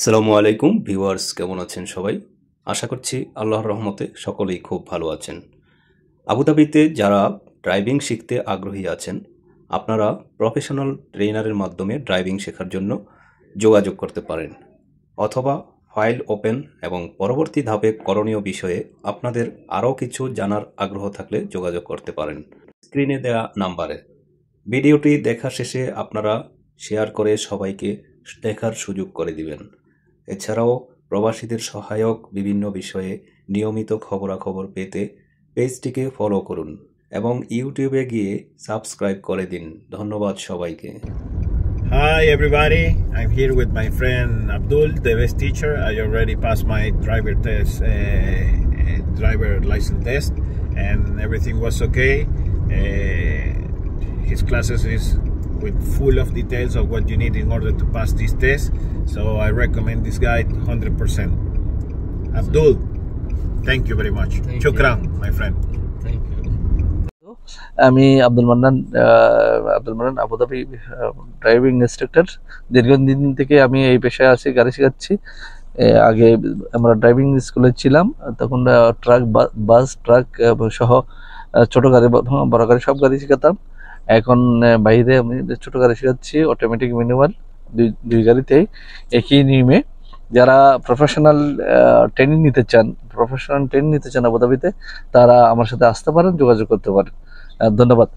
আসসালামু আলাইকুম ভিউয়ার্স, কেমন আছেন সবাই? আশা করছি আল্লাহর রহমতে সকলেই খুব ভালো আছেন। আবুধাবিতে যারা ড্রাইভিং শিখতে আগ্রহী আছেন, আপনারা প্রফেশনাল ট্রেনারের মাধ্যমে ড্রাইভিং শেখার জন্য যোগাযোগ করতে পারেন, অথবা ফাইল ওপেন এবং পরবর্তী ধাপে করণীয় বিষয়ে আপনাদের আরও কিছু জানার আগ্রহ থাকলে যোগাযোগ করতে পারেন স্ক্রিনে দেওয়া নাম্বারে। ভিডিওটি দেখা শেষে আপনারা শেয়ার করে সবাইকে দেখার সুযোগ করে দিবেন। এছাড়াও প্রবাসীদের সহায়ক বিভিন্ন বিষয়ে নিয়মিত খবরাখবর পেতে পেজটিকে ফলো করুন এবং ইউটিউবে গিয়ে সাবস্ক্রাইব করে দিন। ধন্যবাদ সবাইকে। Hi everybody, I'm here with my friend Abdul, the best teacher. I already passed my driver test, driver license test, and everything was okay. His classes is with full of details of what you need in order to pass this test. So I recommend this guide 100%. Abdul, thank you very much. Shukran, my friend. Thank you. আমি Abdul Mannan Abu Dhabi driving instructor. দীর্ঘদিন থেকে আমি এই পেশায় আছি, গাড়ি শেখাচ্ছি। আগে আমরা ড্রাইভিং স্কুলে ছিলাম, তখন ট্রাক, বাস, ট্রাক সহ ছোট গাড়ি, বড় গাড়ি সব গাড়ি শেখাতাম। এখন বাইরে আমি ছোট গাড়ি শেখাচ্ছি, অটোমেটিক, ম্যানুয়াল, দুই গাড়িতেই একই নিয়মে। যারা প্রফেশনাল ট্রেনিং নিতে চান আবুধাবিতে, তারা আমার সাথে আসতে পারেন, যোগাযোগ করতে পারেন। ধন্যবাদ।